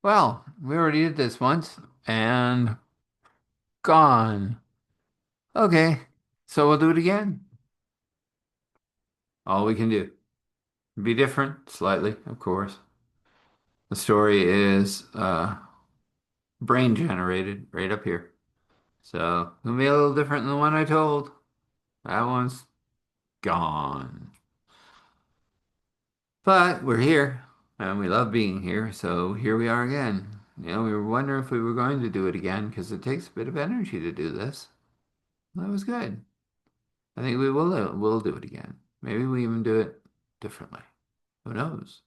Well, we already did this once and gone. Okay, so we'll do it again. All we can do. Be different, slightly, of course. The story is brain generated right up here. So it'll be a little different than the one I told. That one's gone. But we're here and we love being here, so here we are again. We were wondering if we were going to do it again because it takes a bit of energy to do this. That was good. I think we'll do it again. Maybe we even do it differently. Who knows?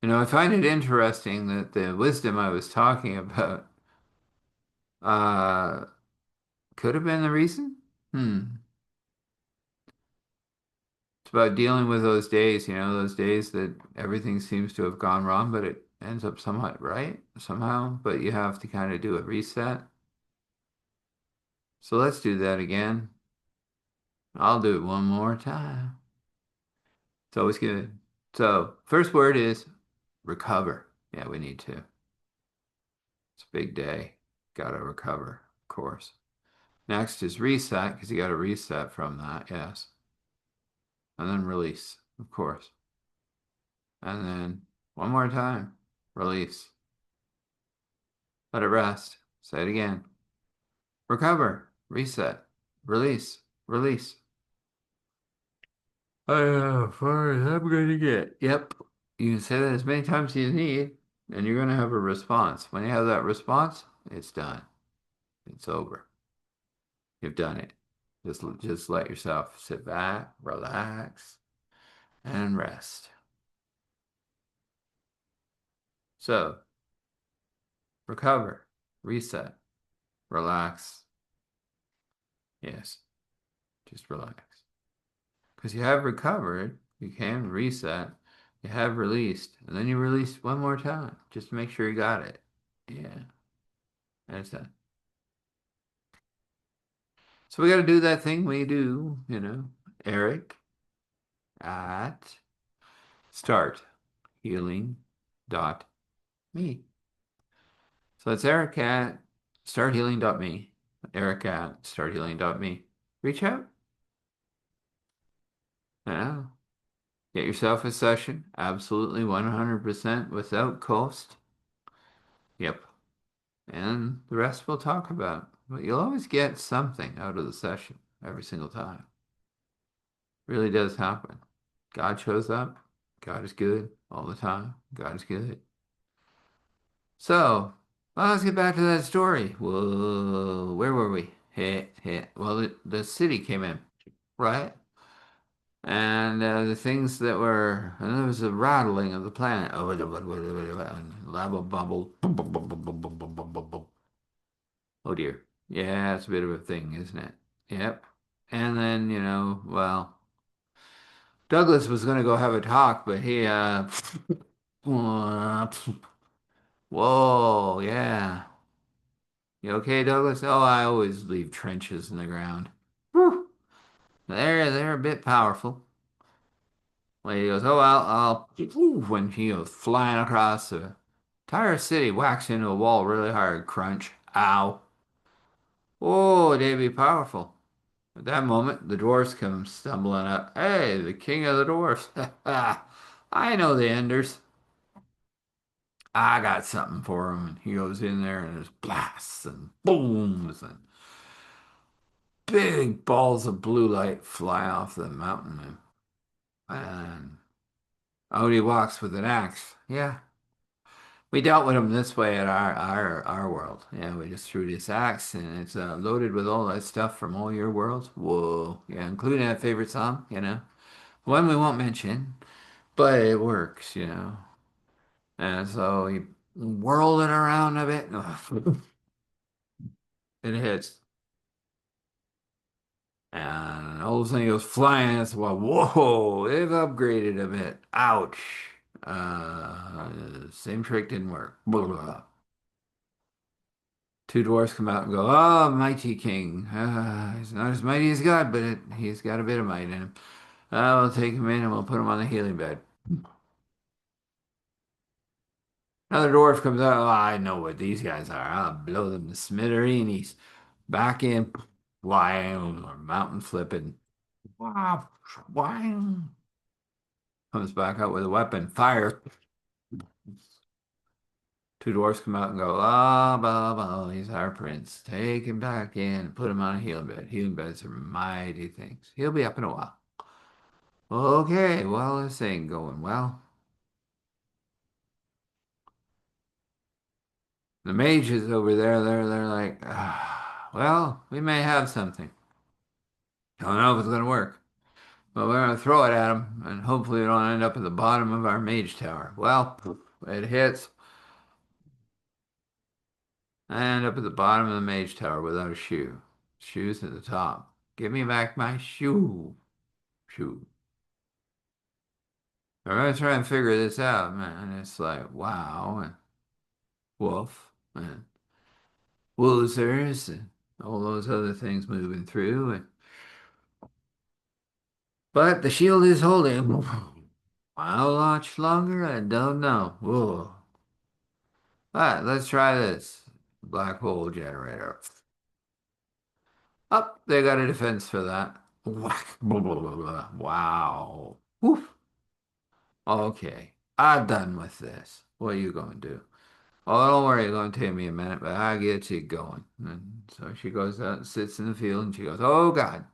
I find it interesting that the wisdom I was talking about uh could have been the reason. Hmm. It's about dealing with those days, those days that everything seems to have gone wrong, but it ends up somewhat right somehow, but you have to kind of do a reset. So let's do that again. I'll do it one more time. It's always good. So, first word is recover. Yeah, we need to. It's a big day. Got to recover, of course. Next is reset, because you got to reset from that, yes. And then release, of course. And then one more time, release. Let it rest. Say it again. Recover, reset, release, release. As far as I'm going to get. Yep. You can say that as many times as you need, and you're going to have a response. When you have that response, it's done. It's over. You've done it. Just let yourself sit back, relax, and rest. So, recover, reset, relax. Yes, just relax. Because you have recovered, you can reset, you have released, and then you release one more time just to make sure you got it. Yeah, that's that. So we got to do that thing we do, Eric at start healing dot me. So it's Eric at starthealing.me. Eric at starthealing.me. Reach out. Yeah. Get yourself a session. Absolutely 100% without cost. Yep. And the rest we'll talk about. But you'll always get something out of the session every single time. Really does happen. God shows up. God is good all the time. God is good. So, well, let's get back to that story. Whoa, where were we? Hit. Well, the city came in, right? And the things that were, and there was a rattling of the planet. Oh, lava bubble. Oh dear. Yeah, it's a bit of a thing, isn't it? Yep. And then, well, Douglas was going to go have a talk, but whoa, yeah. You okay, Douglas? Oh, I always leave trenches in the ground. Whew. They're a bit powerful. When he goes, oh, when he goes flying across the entire city, whacks into a wall really hard, crunch, ow. Oh, they'd be powerful. At that moment, the dwarfs come stumbling up. Hey, the king of the dwarfs. I know the Enders. I got something for him. And he goes in there and there's blasts and booms and big balls of blue light fly off the mountain. And out he walks with an axe. Yeah. We dealt with him this way at our world. Yeah, we just threw this axe and it's loaded with all that stuff from all your worlds. Whoa. Yeah, including that favorite song. One we won't mention, but it works. And so he whirled it around a bit. It hits. And all of a sudden he goes flying. It's well, whoa, they've upgraded a bit. Ouch. Same trick didn't work. Blah, blah, blah. Two dwarfs come out and go, oh, mighty king. He's not as mighty as God, but he's got a bit of might in him. We'll take him in and we'll put him on the healing bed. Another dwarf comes out. Oh, I know what these guys are. I'll blow them to smithereens. Back in. Wham, or mountain flipping. Wow, wham. Comes back out with a weapon. Fire. Two dwarfs come out and go, ah, blah, blah, he's our prince. Take him back in, put him on a healing bed. Healing beds are mighty things. He'll be up in a while. Okay, well, this ain't going well. The mages over there, they're like, ah, well, we may have something. Don't know if it's gonna work, but we're gonna throw it at him, and hopefully it don't end up at the bottom of our mage tower. Well, it hits. I end up at the bottom of the mage tower without a shoe. Shoes at the top. Give me back my shoe. Shoe. I'm gonna try and figure this out, man. It's like, wow, and wolf, and losers, and all those other things moving through. But the shield is holding. How much longer? I don't know. Whoa. All right, let's try this. Black hole generator. Up, they got a defense for that. Whack. Blah, blah, blah, blah. Wow. Woof. Okay, I'm done with this. What are you going to do? Oh, don't worry, it's going to take me a minute, but I get you going. And so she goes out and sits in the field and she goes, oh God,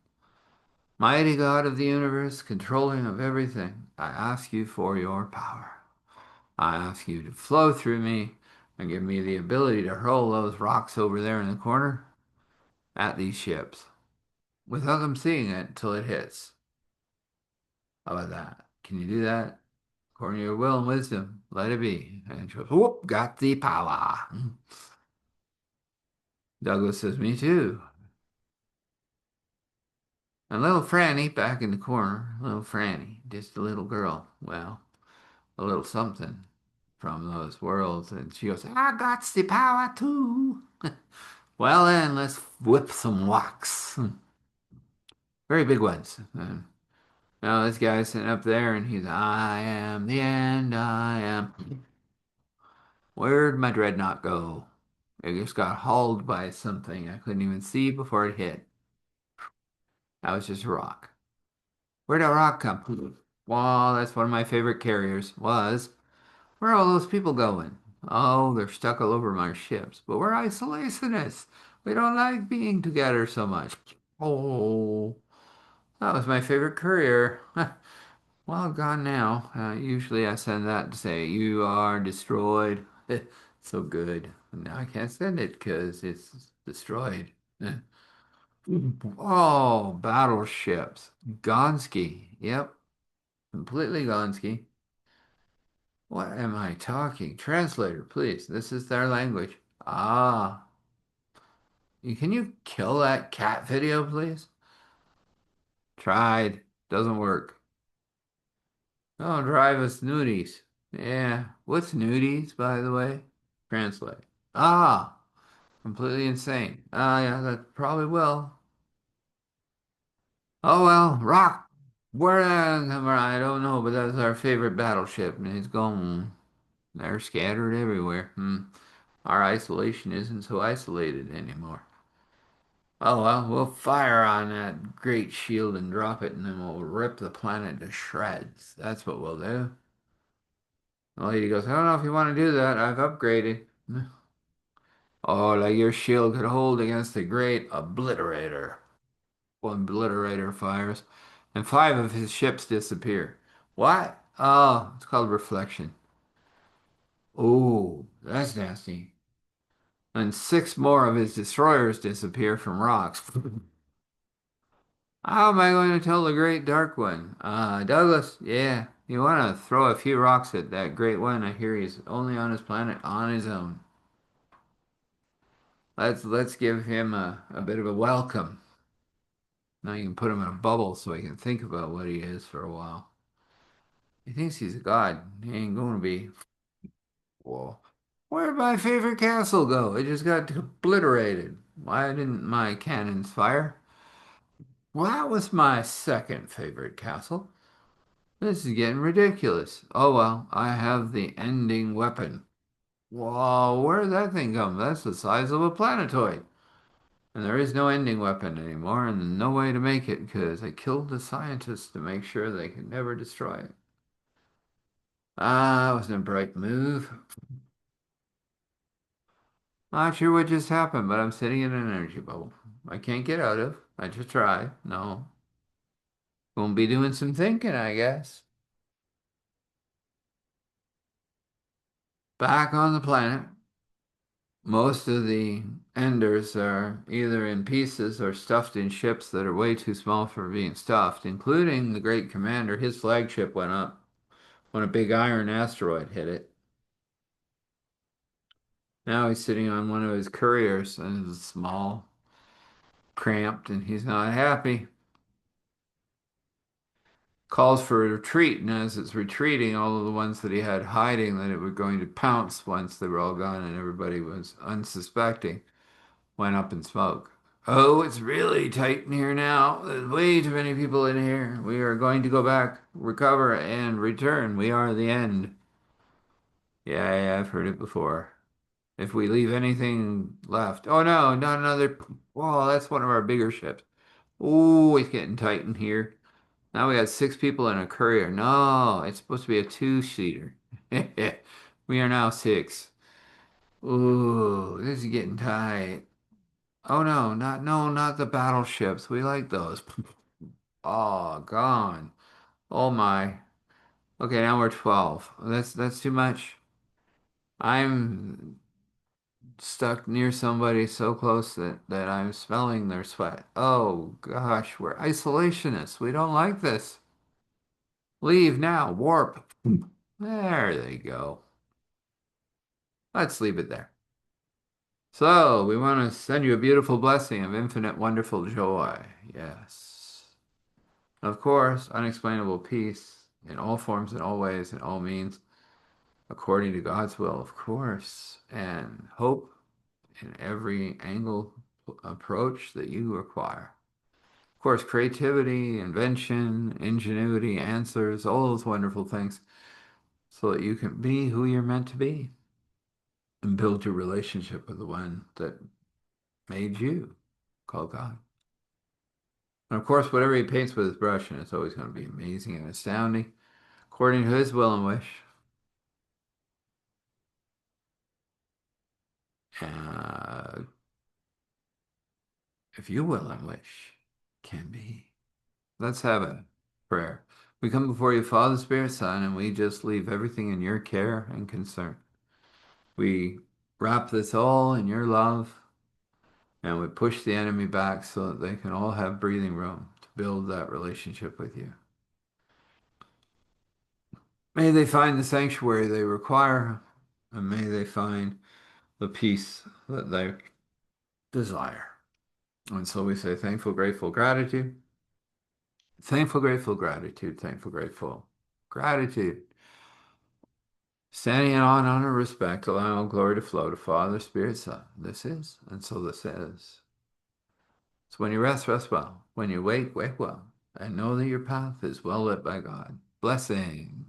mighty God of the universe, controlling of everything, I ask you for your power. I ask you to flow through me and give me the ability to hurl those rocks over there in the corner at these ships without them seeing it until it hits. How about that? Can you do that? According to your will and wisdom, let it be. And she goes, whoop, got the power. Douglas says, me too. And little Franny back in the corner, little Franny, just a little girl, well, a little something from those worlds. And she goes, I got the power too. Well, then, let's whip some wax. Very big ones. And now this guy's sitting up there and he's, I am the end, I am. Where'd my dreadnought go? It just got hauled by something I couldn't even see before it hit. That was just a rock. Where'd that rock come from? Well, that's one of my favorite carriers. Was. Where are all those people going? Oh, they're stuck all over my ships. But we're isolationists. We don't like being together so much. Oh, that was my favorite courier. Well, gone now. Usually I send that to say, you are destroyed. So good. Now I can't send it because it's destroyed. Oh, battleships. Gonski. Yep, completely Gonski. What am I talking? Translator, please. This is their language. Ah, can you kill that cat video, please? Tried. Doesn't work. Oh, drive us nudies. Yeah. What's nudies, by the way? Translate. Ah, completely insane. Ah, yeah, that probably will. Oh well, rock. Where I don't know, but that's our favorite battleship, and it's gone. They're scattered everywhere. Our isolation isn't so isolated anymore. Oh well, we'll fire on that great shield and drop it, and then we'll rip the planet to shreds. That's what we'll do. The lady goes, I don't know if you want to do that. I've upgraded. Oh, like your shield could hold against the great obliterator. One obliterator fires, and five of his ships disappear. What? Oh, it's called reflection. Oh, that's nasty. And six more of his destroyers disappear from rocks. How am I going to tell the great dark one? Douglas, yeah, you want to throw a few rocks at that great one? I hear he's only on his planet on his own. Let's give him a bit of a welcome. Now you can put him in a bubble so he can think about what he is for a while. He thinks he's a god. He ain't going to be. Whoa. Where'd my favorite castle go? It just got obliterated. Why didn't my cannons fire? Well, that was my second favorite castle. This is getting ridiculous. Oh well, I have the ending weapon. Whoa, where did that thing come? That's the size of a planetoid. And there is no ending weapon anymore, and no way to make it because I killed the scientists to make sure they could never destroy it. Ah, that wasn't a bright move. Not sure what just happened, but I'm sitting in an energy bubble. I can't get out of. I just tried. No. Won't be doing some thinking, I guess. Back on the planet, most of the Enders are either in pieces or stuffed in ships that are way too small for being stuffed, including the Great Commander. His flagship went up when a big iron asteroid hit it. Now he's sitting on one of his couriers and it's small, cramped, and he's not happy. Calls for a retreat, and as it's retreating, all of the ones that he had hiding that it were going to pounce once they were all gone and everybody was unsuspecting went up in smoke. Oh, it's really tight in here now. There's way too many people in here. We are going to go back, recover, and return. We are the end. Yeah, I've heard it before. If we leave anything left. Oh no, not another. Whoa, that's one of our bigger ships. Oh, it's getting tight in here. Now we got six people in a courier. No, it's supposed to be a two-seater. We are now six. Ooh, this is getting tight. Oh no, not the battleships. We like those. Oh, gone. Oh my. Okay, now we're 12. That's too much. I'm stuck near somebody so close that I'm smelling their sweat. Oh gosh, we're isolationists. We don't like this. Leave now, warp. There they go. Let's leave it there. So, we want to send you a beautiful blessing of infinite wonderful joy. Yes. Of course, unexplainable peace in all forms, in all ways, in all means, according to God's will, of course, and hope in every angle approach that you require. Of course, creativity, invention, ingenuity, answers, all those wonderful things, so that you can be who you're meant to be and build your relationship with the one that made you, called God. And of course, whatever he paints with his brush, and it's always going to be amazing and astounding, according to his will and wish. Uh, if you will and wish, can be. Let's have a prayer. We come before you, Father, Spirit, Son, and we just leave everything in your care and concern. We wrap this all in your love, and we push the enemy back so that they can all have breathing room to build that relationship with you. May they find the sanctuary they require, and may they find the peace that they desire. And so we say thankful, grateful, gratitude. Thankful, grateful, gratitude. Thankful, grateful, gratitude. Standing in awe and honor, respect, allowing all glory to flow to Father, Spirit, Son. This is, and so this is. So when you rest, rest well. When you wake, wake well. And know that your path is well lit by God. Blessing.